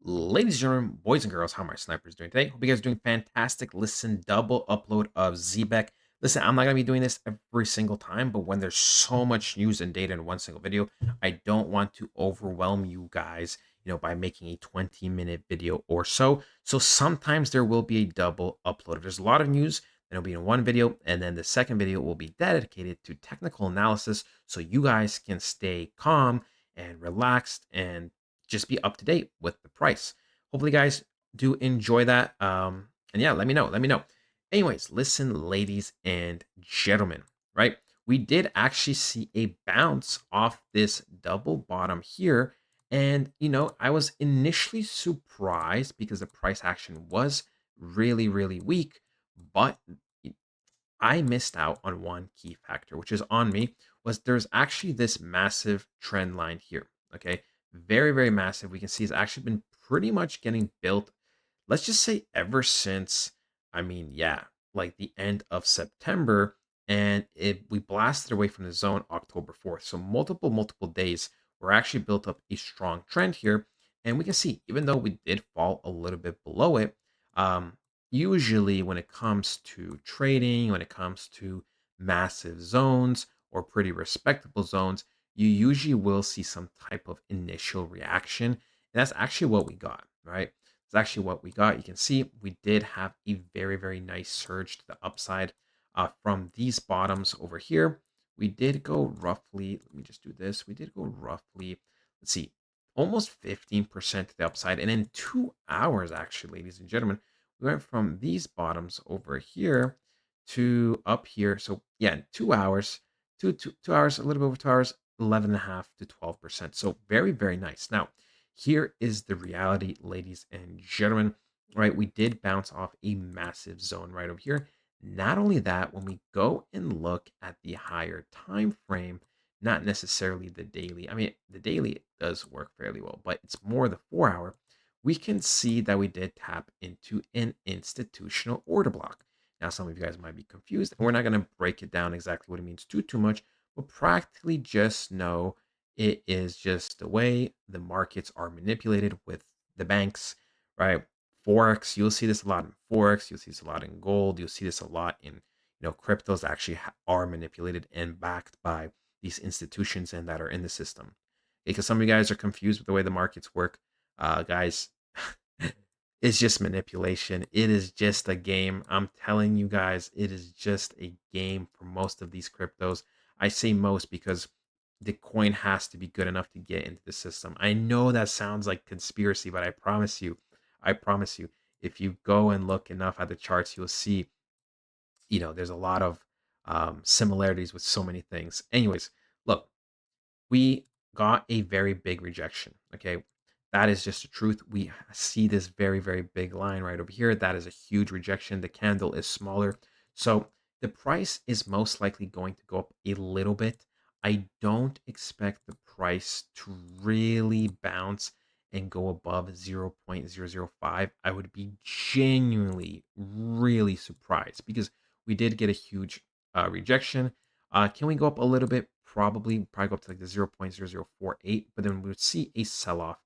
Ladies and gentlemen, boys and girls, how are my snipers doing today? Hope you guys are doing fantastic. Listen, double upload of Zebec. Listen, I'm not going to be doing this every single time, but when there's so much news and data in one single video, I don't want to overwhelm you guys, by making a 20-minute video or so. So sometimes there will be a double upload. If there's a lot of news, then it'll be in one video, and then the second video will be dedicated to technical analysis so you guys can stay calm and relaxed and just be up to date with the price. Hopefully, guys do enjoy that. And yeah, let me know. Let me know. Anyways, listen, ladies and gentlemen, right? We did actually see a bounce off this double bottom here. And, I was initially surprised because the price action was really, really weak. But I missed out on one key factor, which is on me, was there's actually this massive trend line here. Okay. Very, very massive. We can see it's actually been pretty much getting built, let's just say ever since, yeah, like the end of September. And we blasted away from the zone October 4th. So multiple days, we're actually built up a strong trend here. And we can see, even though we did fall a little bit below it, um, usually when it comes to trading, when it comes to massive zones or pretty respectable zones, you usually will see some type of initial reaction. And that's actually what we got, right? It's actually what we got. You can see we did have a very, very nice surge to the upside from these bottoms over here. We did go roughly, let me just do this. We did go roughly, let's see, almost 15% to the upside. And in 2 hours, actually, ladies and gentlemen, we went from these bottoms over here to up here. So yeah, in 2 hours, 2 hours, a little bit over 2 hours, 11.5 to 12%. So very, very nice. Now, here is the reality, ladies and gentlemen. Right, we did bounce off a massive zone right over here. Not only that, when we go and look at the higher time frame, not necessarily the daily. I mean, the daily does work fairly well, but it's more the 4 hour. We can see that we did tap into an institutional order block. Now, some of you guys might be confused, and we're not going to break it down exactly what it means too much, but practically just know it is just the way the markets are manipulated with the banks, right? Forex, you'll see this a lot in Forex, you'll see this a lot in gold, you'll see this a lot in, cryptos actually are manipulated and backed by these institutions and that are in the system. Because some of you guys are confused with the way the markets work. Guys, it's just manipulation. It is just a game. I'm telling you guys, it is just a game for most of these cryptos. I say most because the coin has to be good enough to get into the system. I know that sounds like conspiracy, but I promise you, if you go and look enough at the charts, you'll see, there's a lot of similarities with so many things. Anyways, look, we got a very big rejection. Okay. That is just the truth. We see this very, very big line right over here. That is a huge rejection. The candle is smaller. So the price is most likely going to go up a little bit. I don't expect the price to really bounce and go above 0.005. I would be genuinely really surprised because we did get a huge rejection. Can we go up a little bit? Probably go up to like the 0.0048, but then we would see a sell-off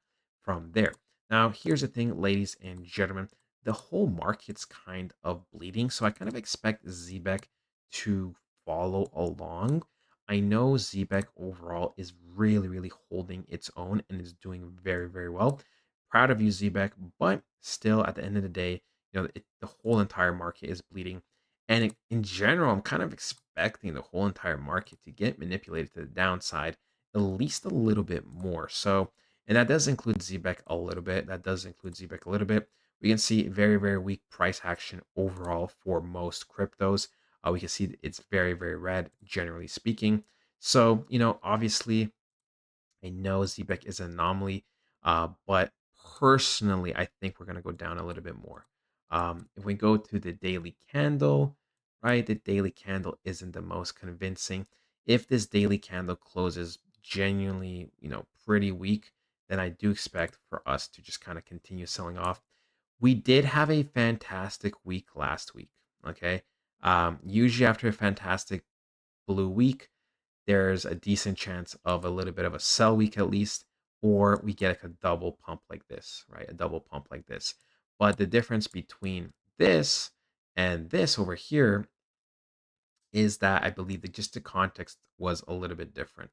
from there. Now, here's the thing, ladies and gentlemen, the whole market's kind of bleeding, so I kind of expect Zebec to follow along. I know Zebec overall is really, really holding its own and is doing very, very well. Proud of you, Zebec, but still, at the end of the day, the whole entire market is bleeding. And in general, I'm kind of expecting the whole entire market to get manipulated to the downside at least a little bit more. So, and that does include Zbec a little bit. That does include Zbec a little bit. We can see very, very weak price action overall for most cryptos. We can see it's very, very red, generally speaking. So, obviously, I know Zbec is an anomaly, but personally, I think we're going to go down a little bit more. If we go to the daily candle, right, the daily candle isn't the most convincing. If this daily candle closes genuinely, pretty weak, then I do expect for us to just kind of continue selling off. We did have a fantastic week last week. Okay. Usually after a fantastic blue week, there's a decent chance of a little bit of a sell week at least. or we get like a double pump like this, right? A double pump like this. But the difference between this and this over here is that I believe that just the context was a little bit different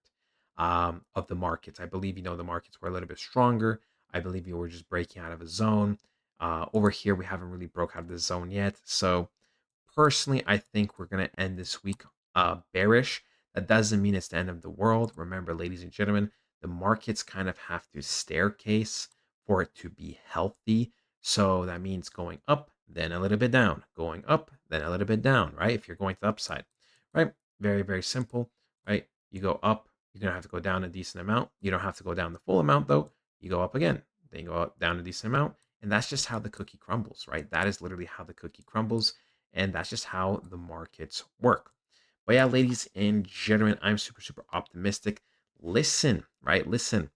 of the markets. I believe, the markets were a little bit stronger. I believe you were just breaking out of a zone. Over here, we haven't really broke out of the zone yet. So personally, I think we're going to end this week bearish. That doesn't mean it's the end of the world. Remember, ladies and gentlemen, the markets kind of have to staircase for it to be healthy. So that means going up, then a little bit down, going up, then a little bit down, right? If you're going to the upside, right? Very, very simple, right? You go up, you're going to have to go down a decent amount. You don't have to go down the full amount, though. You go up again, then you go up, down a decent amount. And that's just how the cookie crumbles, right? That is literally how the cookie crumbles. And that's just how the markets work. But yeah, ladies and gentlemen, I'm super, super optimistic. Listen, right? Listen,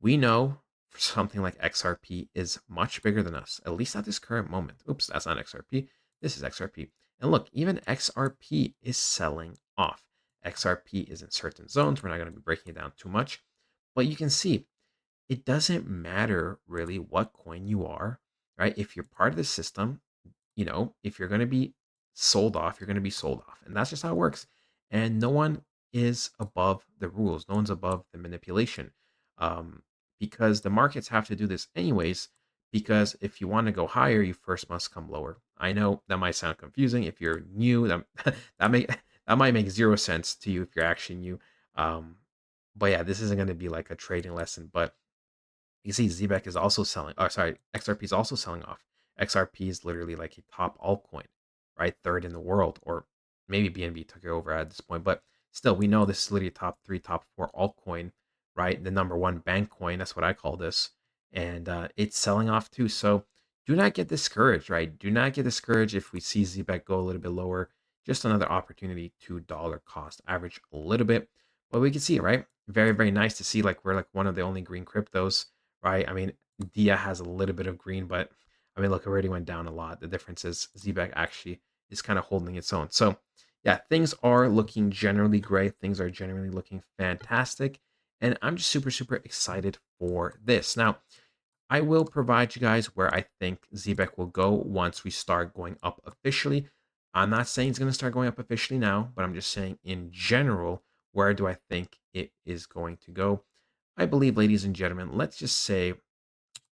we know something like XRP is much bigger than us, at least at this current moment. Oops, that's not XRP. This is XRP. And look, even XRP is selling off. XRP is in certain zones. We're not going to be breaking it down too much. But you can see it doesn't matter really what coin you are, right? If you're part of the system, if you're going to be sold off, you're going to be sold off. And that's just how it works. And no one is above the rules, no one's above the manipulation, um, because the markets have to do this anyways. Because if you want to go higher, you first must come lower. I know that might sound confusing. If you're new, that might make zero sense to you if you're actually new. Um, but yeah, this isn't going to be like a trading lesson. But you see Zebec is also selling, oh, sorry, XRP is also selling off. XRP is literally like a top altcoin, right? Third in the world, or maybe BNB took it over at this point, but still, we know this is literally top three, top four altcoin, right? The number one bank coin, that's what I call this. And it's selling off too. So do not get discouraged, right? Do not get discouraged if we see Zebec go a little bit lower. Just another opportunity to dollar cost average a little bit. But we can see it, right? Very, very nice to see like we're like one of the only green cryptos, right? I mean, Dia has a little bit of green, but I mean, look, it already went down a lot. The difference is Zbec actually is kind of holding its own. So, yeah, things are looking generally great. Things are generally looking fantastic. And I'm just super, super excited for this. Now, I will provide you guys where I think Zbec will go once we start going up officially. I'm not saying it's going to start going up officially now, but I'm just saying in general, where do I think it is going to go? I believe, ladies and gentlemen, let's just say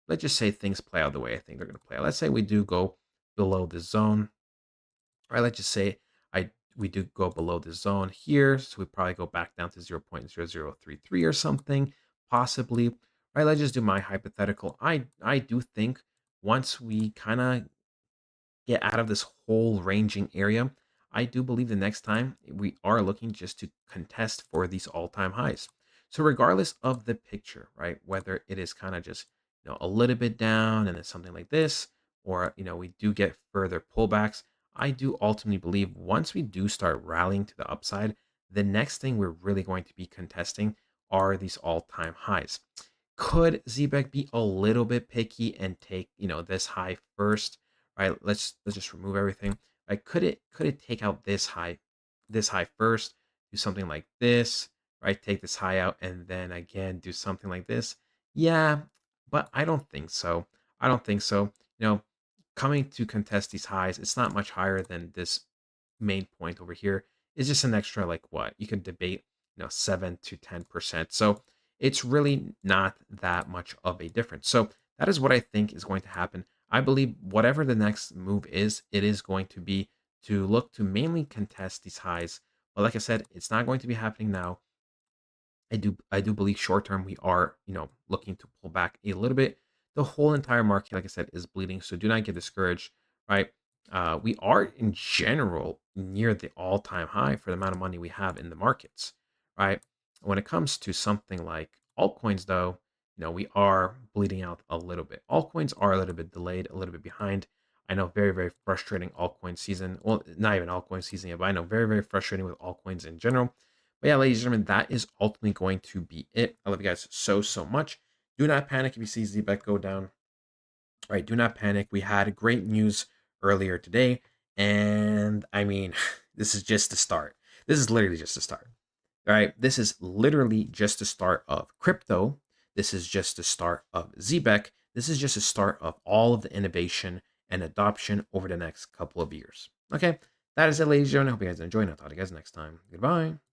things play out the way I think they're going to play out. Let's say we do go below the zone, right? Let's just say I we do go below the zone here, so we probably go back down to 0.0033 or something, possibly. Right? Let's just do my hypothetical. I do think once we kind of get out of this whole ranging area, I do believe the next time we are looking just to contest for these all-time highs. So regardless of the picture, right, whether it is kind of just a little bit down and then something like this, or we do get further pullbacks, I do ultimately believe once we do start rallying to the upside, the next thing we're really going to be contesting are these all-time highs. Could Zebek be a little bit picky and take this high first? Right, let's just remove everything. Right, could it take out this high first, do something like this, right? Take this high out and then again do something like this. Yeah, but I don't think so. I don't think so. You know, coming to contest these highs, it's not much higher than this main point over here. It's just an extra like what you could debate, 7 to 10%. So it's really not that much of a difference. So that is what I think is going to happen. I believe whatever the next move is, it is going to be to look to mainly contest these highs. But like I said, it's not going to be happening now. I do believe short term we are, looking to pull back a little bit. The whole entire market, like I said, is bleeding. So do not get discouraged, right? We are in general near the all-time high for the amount of money we have in the markets, right? When it comes to something like altcoins, though, we are bleeding out a little bit. Altcoins are a little bit delayed, a little bit behind. I know, very, very frustrating altcoin season. Well, not even altcoin season yet, but I know very, very frustrating with altcoins in general. But yeah, ladies and gentlemen, that is ultimately going to be it. I love you guys so, so much. Do not panic if you see Zebec go down. All right, do not panic. We had great news earlier today. And I mean, this is just the start. This is literally just the start. All right, this is literally just the start of crypto. This is just the start of Zebec. This is just the start of all of the innovation and adoption over the next couple of years. Okay, that is it, ladies and gentlemen. I hope you guys enjoyed. I'll talk to you guys next time. Goodbye.